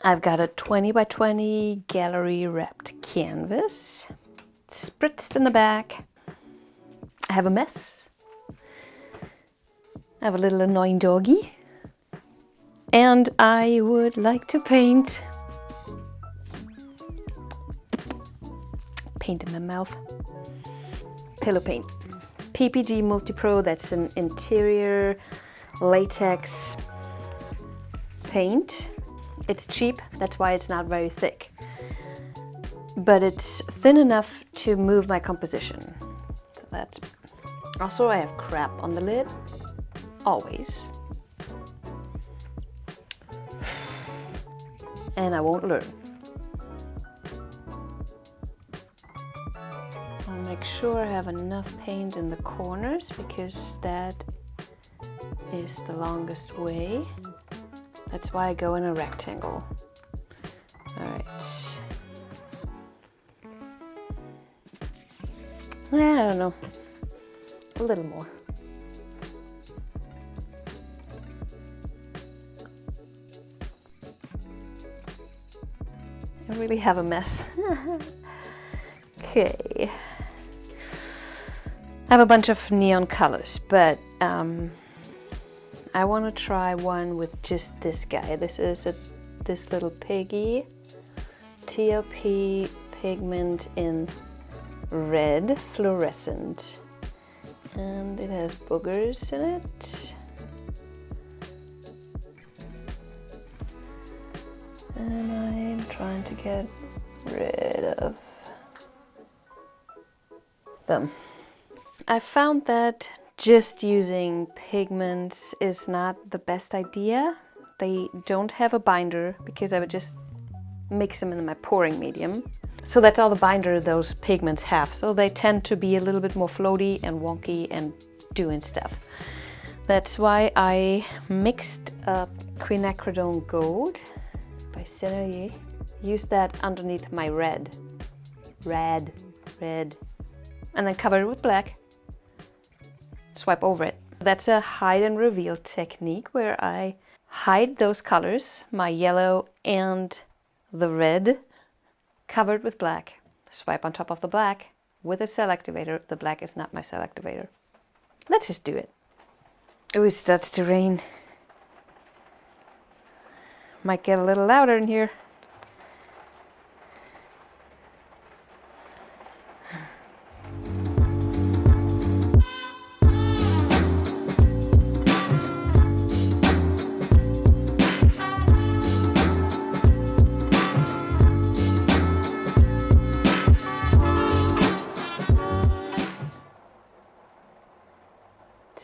I've got a 20 by 20 gallery wrapped canvas, spritzed in the back. I have a mess. I have a little annoying doggy. And I would like to paint. Paint in my mouth. Pillow paint. PPG Multi-Pro, that's an interior latex paint. It's cheap, that's why it's not very thick. But it's thin enough to move my composition. So that's... Also, I have crap on the lid. Always. And I won't learn. I'll make sure I have enough paint in the corners because that is the longest way. That's why I go in a rectangle. All right. I don't know. A little more. I really have a mess. Okay. I have a bunch of neon colors, but I want to try one with just this guy. This is this little piggy TLP pigment in red fluorescent, and it has boogers in it. And I'm trying to get rid of them. I found that just using pigments is not the best idea. They don't have a binder because I would just mix them in my pouring medium. So that's all the binder those pigments have. So they tend to be a little bit more floaty and wonky and doing stuff. That's why I mixed up quinacridone gold by Sennelier. Use that underneath my RAD, and then cover it with black. Swipe over it. That's a hide and reveal technique where I hide those colors, my yellow and the red, covered with black. Swipe on top of the black with a cell activator. The black is not my cell activator. Let's just do it. Oh, it starts to rain. Might get a little louder in here.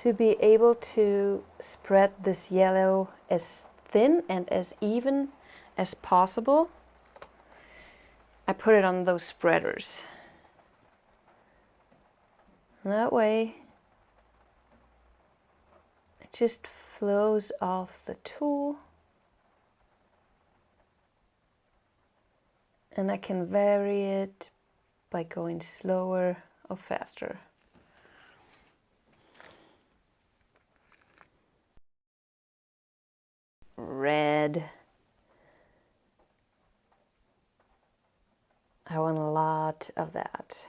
To be able to spread this yellow as thin and as even as possible, I put it on those spreaders. That way it just flows off the tool, and I can vary it by going slower or faster. Red. I want a lot of that.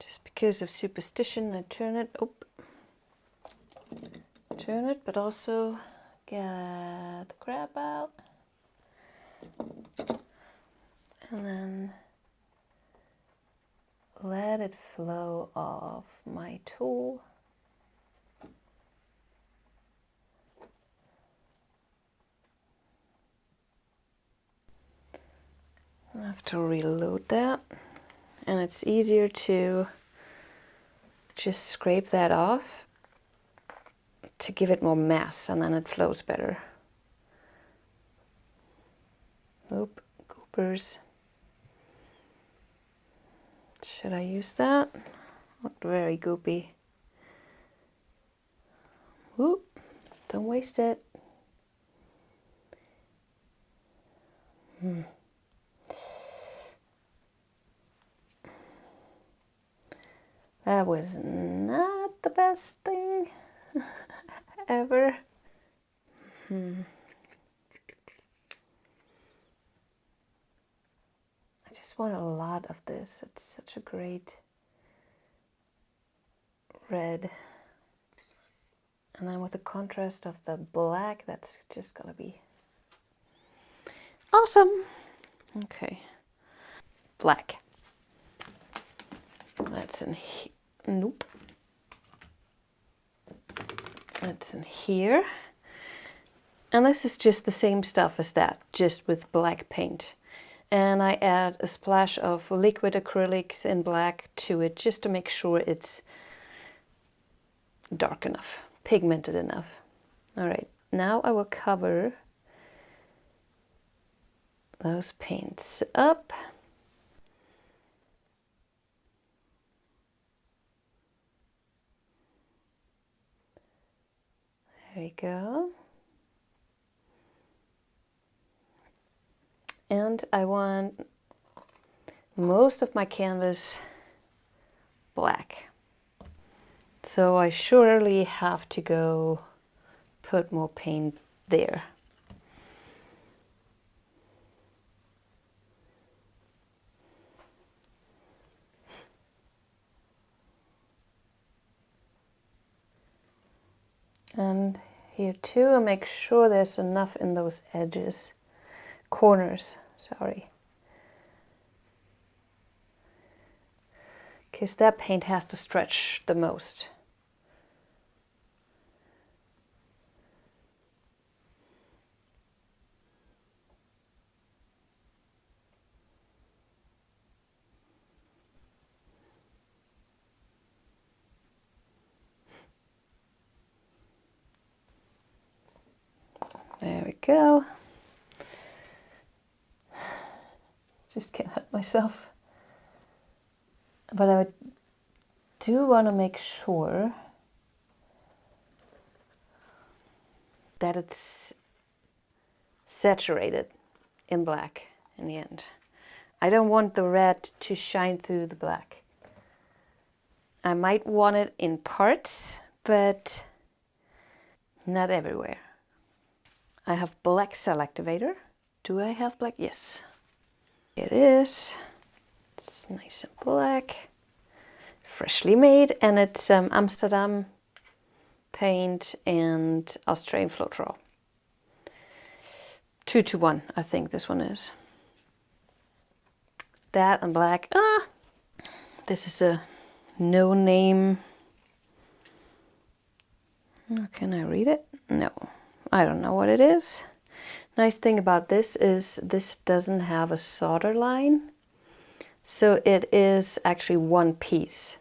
Just because of superstition, I turn it, turn it, but also get the crap out. And then let it flow off my tool. I have to reload that, and it's easier to just scrape that off to give it more mass, and then it flows better. Oop, goopers. Should I use that? Looked very goopy. Whoop, don't waste it. That was not the best thing ever. I just want a lot of this. It's such a great red. And then with the contrast of the black, that's just gonna be awesome. Okay. Black. That's in here. Nope. That's in here. And this is just the same stuff as that, just with black paint. And I add a splash of liquid acrylics in black to it, just to make sure it's dark enough, pigmented enough. All right, now I will cover those paints up. There we go. And I want most of my canvas black. So I surely have to go put more paint there. And here too, I make sure there's enough in those edges, corners, sorry. Because that paint has to stretch the most. There we go. Just can't help myself. But I do want to make sure that it's saturated in black in the end. I don't want the red to shine through the black. I might want it in parts, but not everywhere. I have black cell activator. Do I have black? Yes. It is. It's nice and black. Freshly made, and it's Amsterdam paint and Australian Floetrol. 2-to-1, I think this one is. That and black. This is a no-name. Can I read it? No, I don't know what it is. Nice thing about this is this doesn't have a solder line, so it is actually one piece.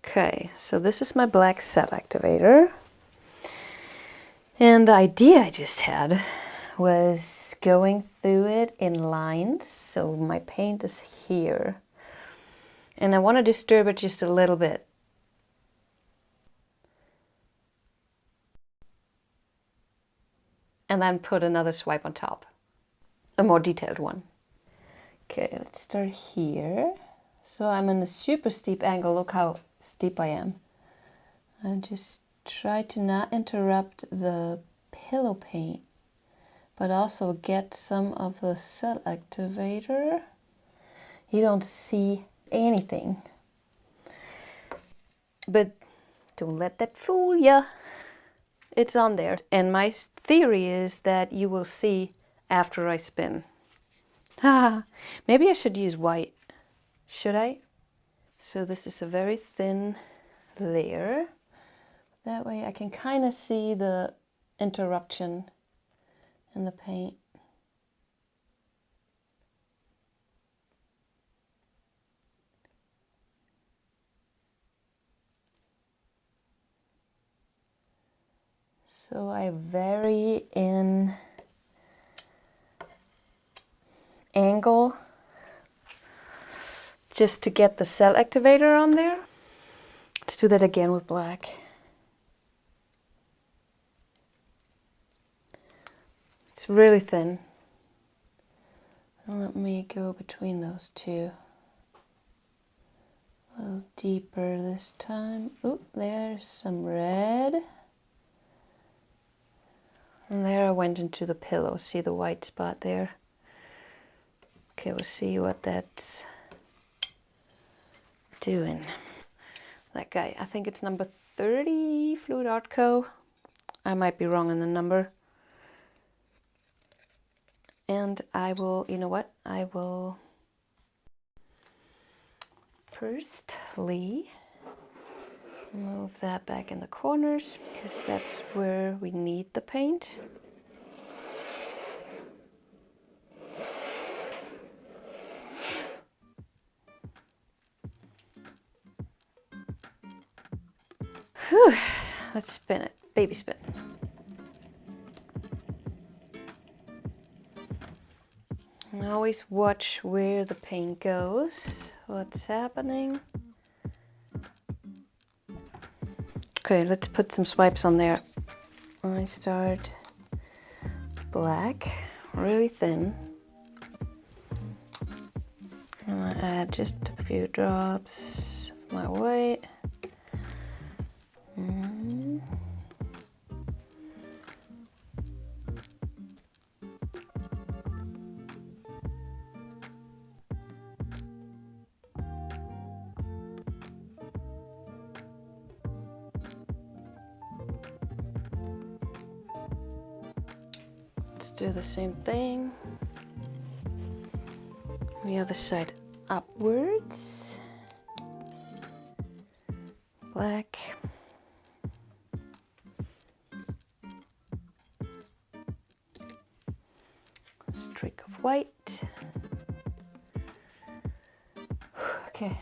Okay, so this is my black cell activator. And the idea I just had was going through it in lines, so my paint is here. And I want to disturb it just a little bit. And then put another swipe on top, a more detailed one. Okay, let's start here. So I'm in a super steep angle. Look how steep I am. And just try to not interrupt the pillow paint, but also get some of the cell activator. You don't see anything, but don't let that fool ya. It's on there. And my theory is that you will see after I spin. Maybe I should use white. Should I? So this is a very thin layer. That way I can kind of see the interruption in the paint. So I vary in angle just to get the cell activator on there. Let's do that again with black. It's really thin. And let me go between those two. A little deeper this time. Oop, there's some red. And there I went into the pillow. See the white spot there? Okay, we'll see what that's doing. That guy, I think it's number 30, Fluidart Co. I might be wrong on the number. And I will, you know what? I will firstly move that back in the corners because that's where we need the paint. Whew. Let's spin it, baby spin. And always watch where the paint goes, what's happening. Okay, let's put some swipes on there. I start black, really thin. I'm gonna add just a few drops of my white. Let's do the same thing. The other side upwards. Black. Streak of white. Okay.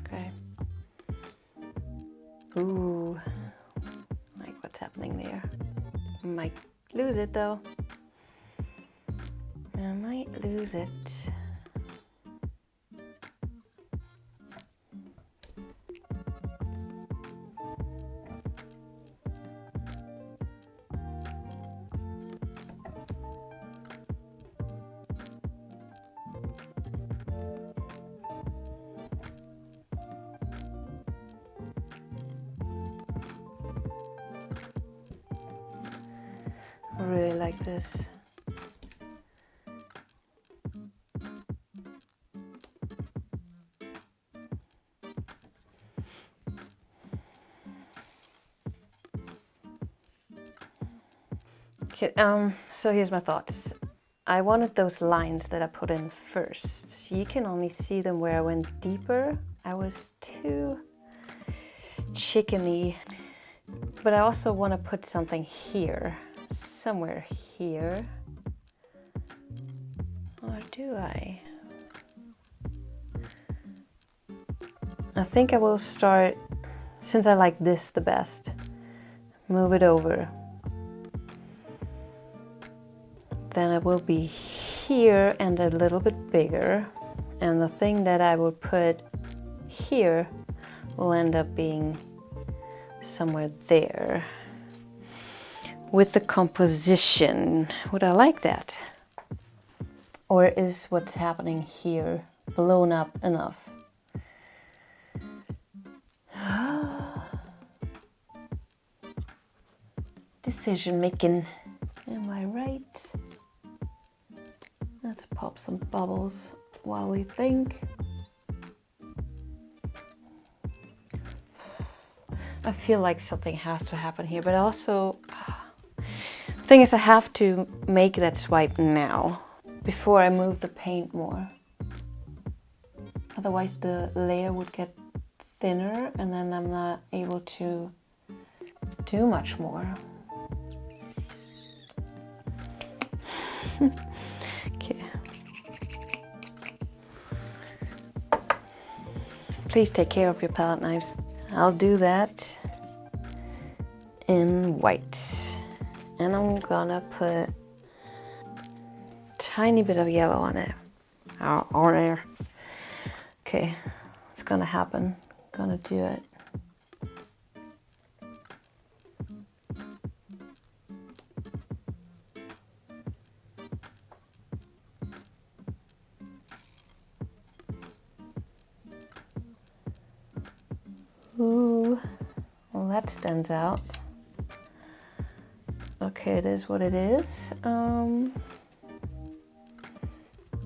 Okay. Ooh, like what's happening there. Might lose it though. I might lose it. I really like this. Okay, so here's my thoughts. I wanted those lines that I put in first. You can only see them where I went deeper. I was too chickeny. But I also want to put something here. Somewhere here. Or do I? I think I will start, since I like this the best, move it over. Then it will be here and a little bit bigger. And the thing that I will put here will end up being somewhere there. With the composition, would I like that? Or is what's happening here blown up enough? Decision making, am I right? Let's pop some bubbles while we think. I feel like something has to happen here, but also, the thing is I have to make that swipe now, before I move the paint more. Otherwise the layer would get thinner and then I'm not able to do much more. Okay. Please take care of your palette knives. I'll do that in white. And I'm gonna put a tiny bit of yellow on it. On there. Okay, it's gonna happen. Gonna do it. Ooh, well that stands out. Okay, it is what it is.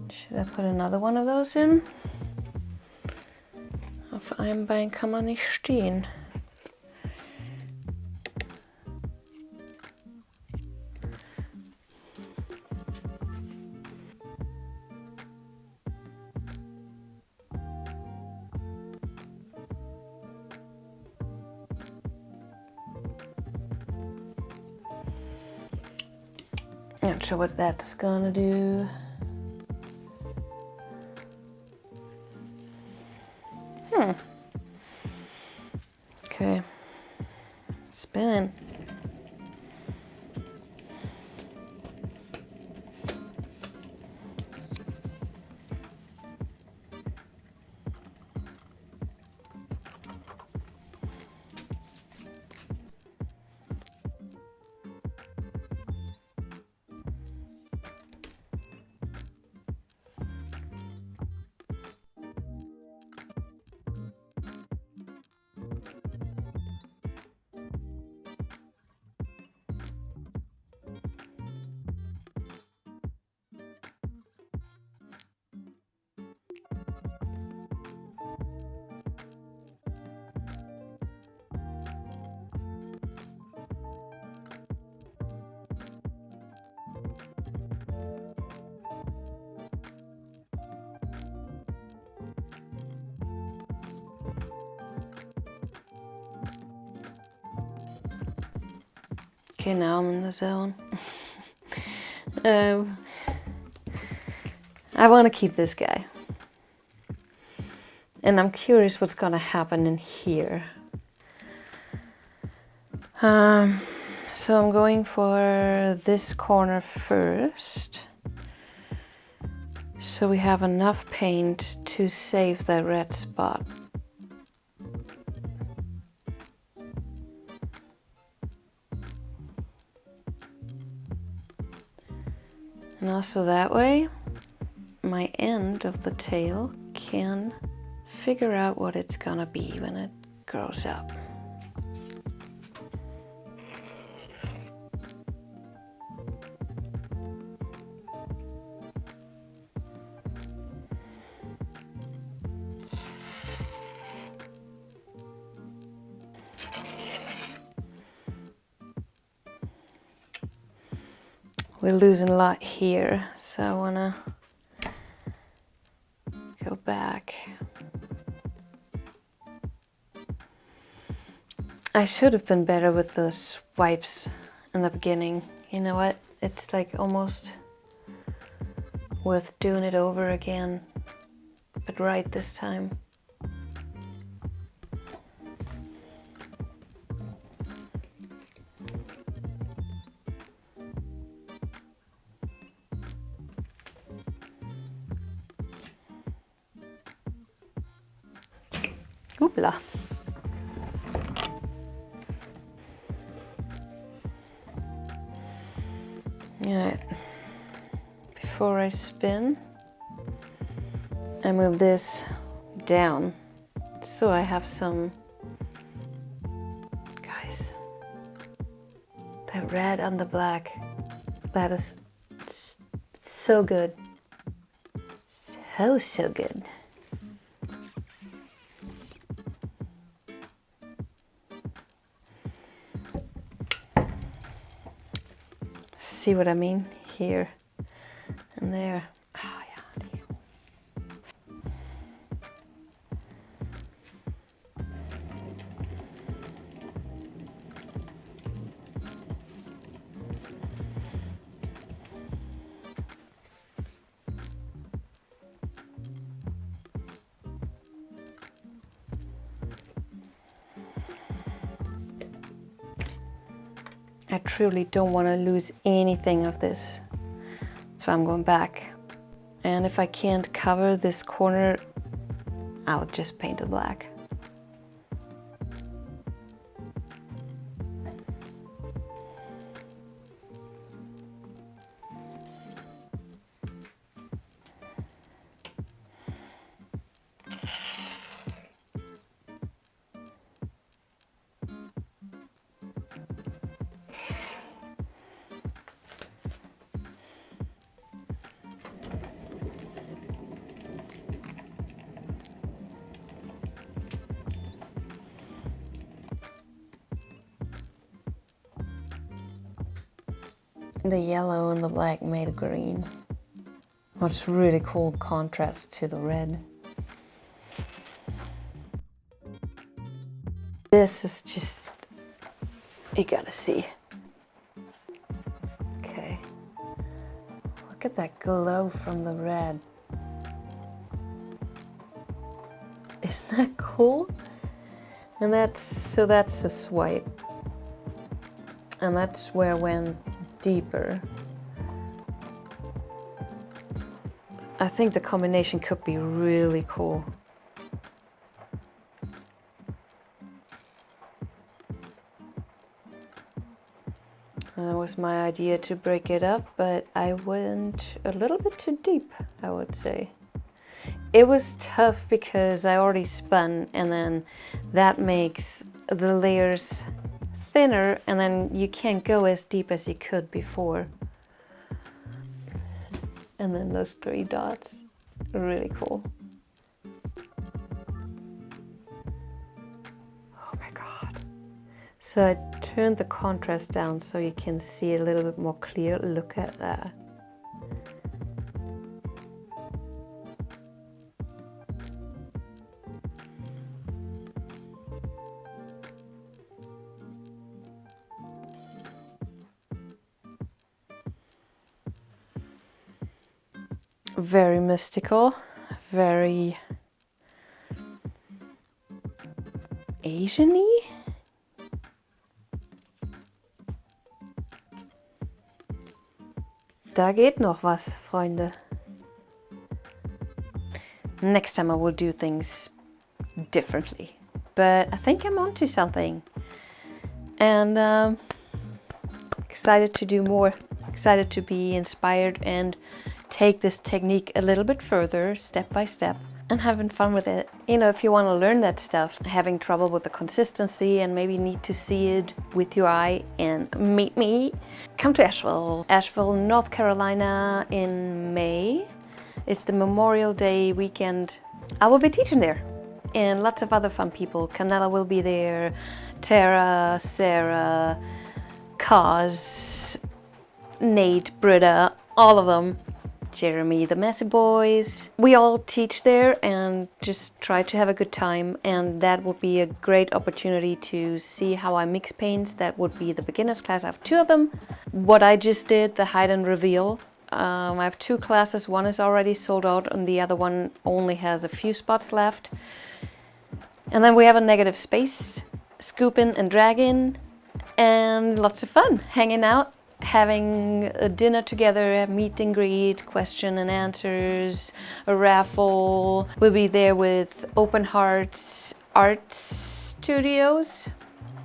Should I put another one of those in? Auf einem Bein kann man nicht stehen. Not sure what that's gonna do. Okay, spin. Okay, now I'm in the zone. I want to keep this guy. And I'm curious what's gonna happen in here. So I'm going for this corner first. So we have enough paint to save that red spot. And also that way, my end of the tail can figure out what it's gonna be when it grows up. We're losing a lot here, so I wanna go back. I should have been better with the swipes in the beginning. You know what? It's like almost worth doing it over again, but right this time. Hoopla. Alright, before I spin, I move this down so I have some, guys, that red on the black, that is so good, so good. See what I mean? Here and there. Oh, yeah. I truly don't want to lose anything of this, so I'm going back. And if I can't cover this corner, I'll just paint it black. the yellow and the black made a green. It's really cool contrast to the red. This is just, you gotta see. Okay. Look at that glow from the red. Isn't that cool? And that's a swipe. And that's where I went deeper. I think the combination could be really cool. That was my idea to break it up, but I went a little bit too deep, I would say. It was tough because I already spun, and then that makes the layers thinner, and then you can't go as deep as you could before. And then those 3 dots, really cool. Oh my God. So I turned the contrast down so you can see it a little bit more clear. Look at that. Very mystical, very Asian-y. Da geht noch was, Freunde. Next time I will do things differently. But I think I'm onto something. And excited to do more. Excited to be inspired and take this technique a little bit further, step by step, and having fun with it. You know, if you want to learn that stuff, having trouble with the consistency and maybe need to see it with your eye and meet me, come to Asheville, North Carolina in May. It's the Memorial Day weekend. I will be teaching there, and lots of other fun people. Canella will be there, Tara, Sarah, Kaz, Nate, Britta, all of them. Jeremy, the Messy Boys. We all teach there and just try to have a good time, and that would be a great opportunity to see how I mix paints. That would be the beginner's class. I have 2 of them. What I just did, the hide and reveal. I have 2 classes. One is already sold out and the other one only has a few spots left. And then we have a negative space, scoop in and drag in, and lots of fun hanging out, having a dinner together, a meet and greet, question and answers, a raffle. We'll be there with Open Hearts Art Studios,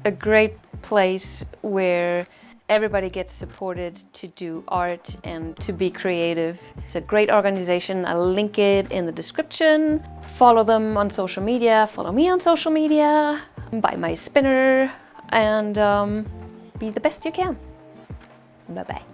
a great place where everybody gets supported to do art and to be creative. It's a great organization. I'll link it in the description. Follow them on social media, follow me on social media, buy my spinner, and be the best you can. Bye-bye.